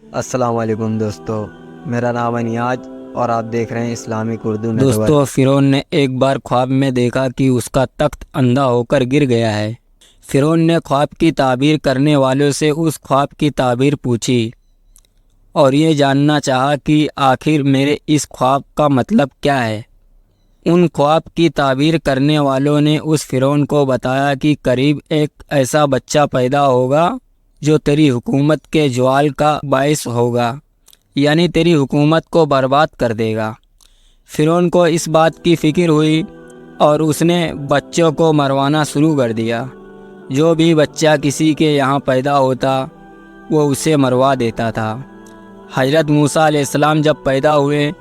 السلام علیکم دوستو، میرا نام انیاج اور آپ دیکھ رہے ہیں اسلامک اردو نیٹ ورک۔ دوستو، فرعون نے ایک بار خواب میں دیکھا کہ اس کا تخت اندھا ہو کر گر گیا ہے۔ فرعون نے خواب کی تعبیر کرنے والوں سے اس خواب کی تعبیر پوچھی اور یہ جاننا چاہا کہ آخر میرے اس خواب کا مطلب کیا ہے۔ ان خواب کی تعبیر کرنے والوں نے اس فرعون کو بتایا کہ قریب ایک ایسا بچہ پیدا ہوگا جو تیری حکومت کے زوال کا باعث ہوگا، یعنی تیری حکومت کو برباد کر دے گا۔ فرعون کو اس بات کی فکر ہوئی اور اس نے بچوں کو مروانا شروع کر دیا۔ جو بھی بچہ کسی کے یہاں پیدا ہوتا وہ اسے مروا دیتا تھا۔ حضرت موسیٰ علیہ السلام جب پیدا ہوئے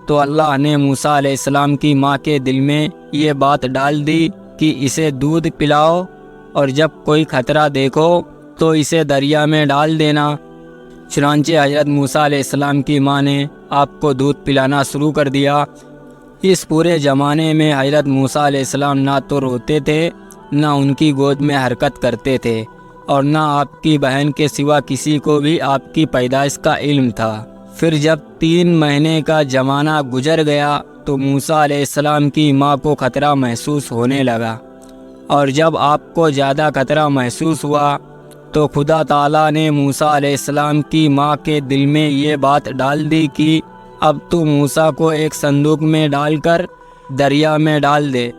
تو اللہ نے موسیٰ علیہ السلام کی ماں کے دل میں یہ بات ڈال دی کہ اسے دودھ پلاؤ اور جب کوئی خطرہ دیکھو تو اسے دریا میں ڈال دینا۔ چنانچہ حضرت موسیٰ علیہ السلام کی ماں نے آپ کو دودھ پلانا شروع کر دیا۔ اس پورے زمانے میں حضرت موسیٰ علیہ السلام نہ تو روتے تھے، نہ ان کی گود میں حرکت کرتے تھے، اور نہ آپ کی بہن کے سوا کسی کو بھی آپ کی پیدائش کا علم تھا۔ پھر جب 3 مہینے کا زمانہ گزر گیا تو موسیٰ علیہ السلام کی ماں کو خطرہ محسوس ہونے لگا، اور جب آپ کو زیادہ خطرہ محسوس ہوا تو خدا تعالیٰ نے موسیٰ علیہ السلام کی ماں کے دل میں یہ بات ڈال دی کہ اب تو موسیٰ کو ایک صندوق میں ڈال کر دریا میں ڈال دے،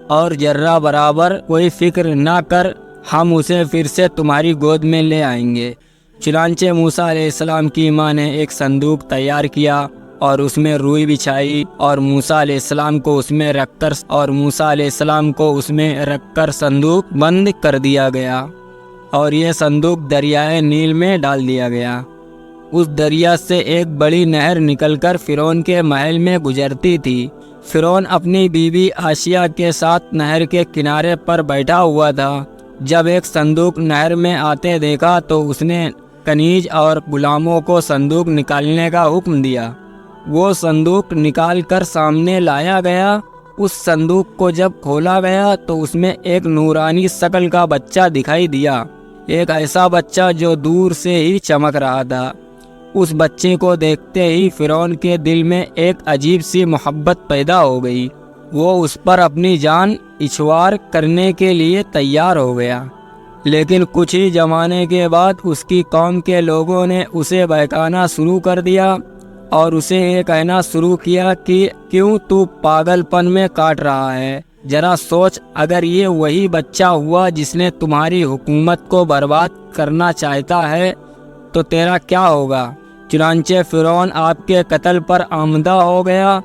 اور ذرہ برابر کوئی فکر نہ کر، ہم اسے پھر سے تمہاری گود میں لے آئیں گے۔ چنانچہ موسیٰ علیہ السلام کی ماں نے ایک صندوق تیار کیا اور اس میں روئی بچھائی اور موسیٰ علیہ السلام کو اس میں رکھ کر صندوق بند کر دیا گیا، اور یہ صندوق دریائے نیل میں ڈال دیا گیا۔ اس دریا سے ایک بڑی نہر نکل کر فرعون کے محل میں گزرتی تھی۔ فرعون اپنی بیوی آسیہ کے ساتھ نہر کے کنارے پر بیٹھا ہوا تھا۔ جب ایک صندوق نہر میں آتے دیکھا تو اس نے کنیز اور غلاموں کو صندوق نکالنے کا حکم دیا۔ وہ صندوق نکال کر سامنے لایا گیا۔ اس صندوق کو جب کھولا گیا تو اس میں ایک نورانی شکل کا بچہ دکھائی دیا، ایک ایسا بچہ جو دور سے ہی چمک رہا تھا۔ اس بچے کو دیکھتے ہی فرعون کے دل میں ایک عجیب سی محبت پیدا ہو گئی۔ وہ اس پر اپنی جان نچھاور کرنے کے لیے تیار ہو گیا، لیکن کچھ ہی زمانے کے بعد اس کی قوم کے لوگوں نے اسے بہکانا شروع کر دیا اور اسے یہ کہنا شروع کیا کہ کیوں تو پاگل پن میں کاٹ رہا ہے؟ ذرا سوچ، اگر یہ وہی بچہ ہوا جس نے تمہاری حکومت کو برباد کرنا چاہتا ہے تو تیرا کیا ہوگا؟ چنانچہ فرعون آپ کے قتل پر آمادہ ہو گیا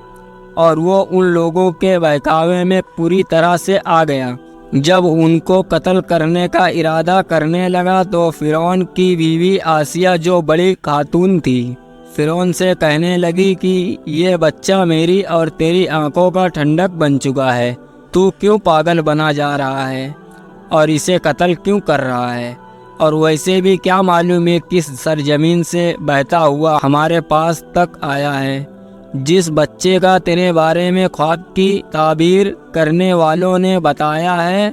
اور وہ ان لوگوں کے بہکاوے میں پوری طرح سے آ گیا۔ جب ان کو قتل کرنے کا ارادہ کرنے لگا تو فرعون کی بیوی آسیہ، جو بڑی خاتون تھی، فرعون سے کہنے لگی کہ یہ بچہ میری اور تیری آنکھوں کا ٹھنڈک بن چکا ہے۔ تو کیوں پاگل بنا جا رہا ہے اور اسے قتل کیوں کر رہا ہے؟ اور ویسے بھی کیا معلوم ہے کس سرزمین سے بہتا ہوا ہمارے پاس تک آیا ہے؟ جس بچے کا تیرے بارے میں خواب کی تعبیر کرنے والوں نے بتایا ہے،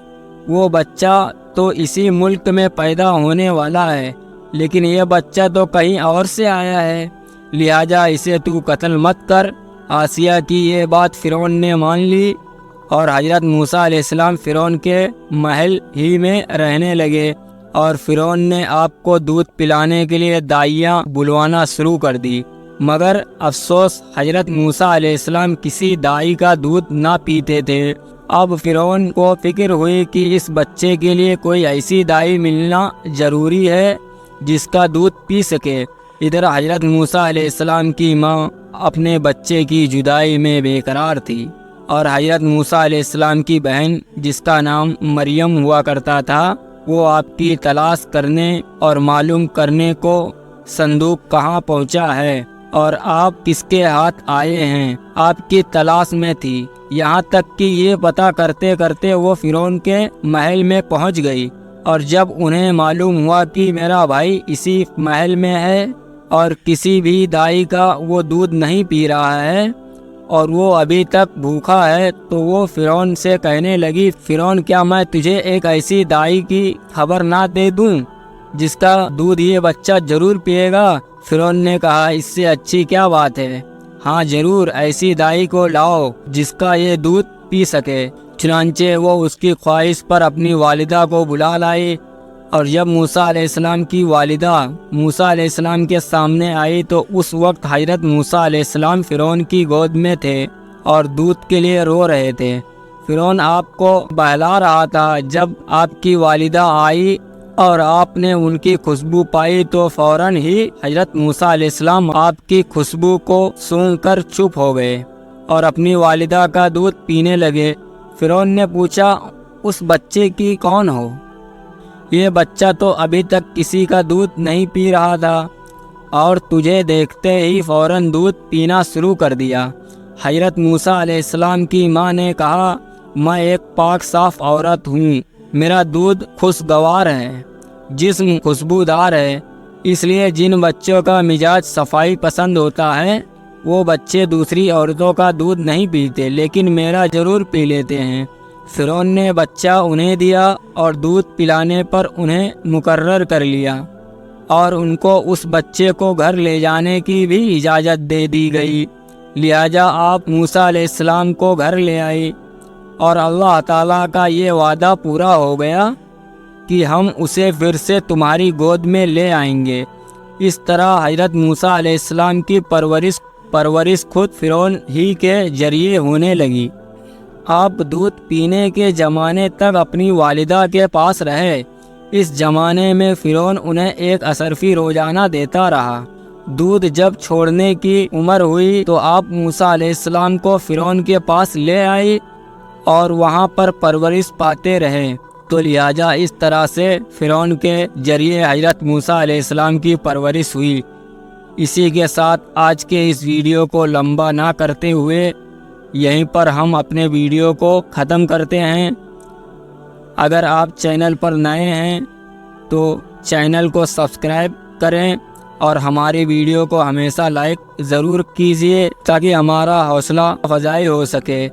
وہ بچہ تو اسی ملک میں پیدا ہونے والا ہے، لیکن یہ بچہ تو کہیں اور سے آیا ہے، لہٰذا اسے تو قتل مت کر۔ آسیہ کی یہ بات فرعون نے مان لی اور حضرت موسیٰ علیہ السلام فرعون کے محل ہی میں رہنے لگے، اور فرعون نے آپ کو دودھ پلانے کے لیے دائیاں بلوانا شروع کر دی۔ مگر افسوس، حضرت موسیٰ علیہ السلام کسی دائی کا دودھ نہ پیتے تھے۔ اب فرعون کو فکر ہوئی کہ اس بچے کے لیے کوئی ایسی دائی ملنا ضروری ہے جس کا دودھ پی سکے۔ ادھر حضرت موسیٰ علیہ السلام کی ماں اپنے بچے کی جدائی میں بے قرار تھی، اور حضرت موسیٰ علیہ السلام کی بہن، جس کا نام مریم ہوا کرتا تھا، وہ آپ کی تلاش کرنے اور معلوم کرنے کو صندوق کہاں پہنچا ہے اور آپ کس کے ہاتھ آئے ہیں، آپ کی تلاش میں تھی۔ یہاں تک کہ یہ پتہ کرتے کرتے وہ فرعون کے محل میں پہنچ گئی، اور جب انہیں معلوم ہوا کہ میرا بھائی اسی محل میں ہے اور کسی بھی دائی کا وہ دودھ نہیں پی رہا ہے اور وہ ابھی تک بھوکا ہے، تو وہ فرعون سے کہنے لگی، فرعون، کیا میں تجھے ایک ایسی دائی کی خبر نہ دے دوں جس کا دودھ یہ بچہ ضرور پیے گا۔ فرعون نے کہا اس سے اچھی کیا بات ہے، ہاں ضرور ایسی دائی کو لاؤ جس کا یہ دودھ پی سکے۔ چنانچہ وہ اس کی خواہش پر اپنی والدہ کو بلا لائی، اور جب موسیٰ علیہ السلام کی والدہ موسیٰ علیہ السلام کے سامنے آئی تو اس وقت حضرت موسیٰ علیہ السلام فرعون کی گود میں تھے اور دودھ کے لیے رو رہے تھے۔ فرعون آپ کو بہلا رہا تھا۔ جب آپ کی والدہ آئی اور آپ نے ان کی خوشبو پائی تو فوراً ہی حضرت موسیٰ علیہ السلام آپ کی خوشبو کو سونگھ کر چپ ہو گئے اور اپنی والدہ کا دودھ پینے لگے۔ فرعون نے پوچھا اس بچے کی کون ہو؟ یہ بچہ تو ابھی تک کسی کا دودھ نہیں پی رہا تھا اور تجھے دیکھتے ہی فوراً دودھ پینا شروع کر دیا۔ حضرت موسیٰ علیہ السلام کی ماں نے کہا میں ایک پاک صاف عورت ہوں، میرا دودھ خوشگوار ہے، جسم خوشبودار ہے، اس لیے جن بچوں کا مزاج صفائی پسند ہوتا ہے وہ بچے دوسری عورتوں کا دودھ نہیں پیتے، لیکن میرا ضرور پی لیتے ہیں۔ فرعون نے بچہ انہیں دیا اور دودھ پلانے پر انہیں مقرر کر لیا، اور ان کو اس بچے کو گھر لے جانے کی بھی اجازت دے دی گئی۔ لہٰذا آپ موسیٰ علیہ السلام کو گھر لے آئی، اور اللہ تعالیٰ کا یہ وعدہ پورا ہو گیا کہ ہم اسے پھر سے تمہاری گود میں لے آئیں گے۔ اس طرح حضرت موسیٰ علیہ السلام کی پرورش خود فرعون ہی کے ذریعے ہونے لگی۔ آپ دودھ پینے کے زمانے تک اپنی والدہ کے پاس رہے۔ اس زمانے میں فرعون انہیں ایک اشرفی روزانہ دیتا رہا۔ دودھ جب چھوڑنے کی عمر ہوئی تو آپ موسیٰ علیہ السلام کو فرعون کے پاس لے آئی اور وہاں پر پرورش پاتے رہے، تو لہٰذا اس طرح سے فرعون کے ذریعے حضرت موسیٰ علیہ السلام کی پرورش ہوئی۔ اسی کے ساتھ آج کے اس ویڈیو کو لمبا نہ کرتے ہوئے یہیں پر ہم اپنے ویڈیو کو ختم کرتے ہیں۔ اگر آپ چینل پر نئے ہیں تو چینل کو سبسکرائب کریں اور ہماری ویڈیو کو ہمیشہ لائک ضرور کیجیے تاکہ ہمارا حوصلہ افزائی ہو سکے۔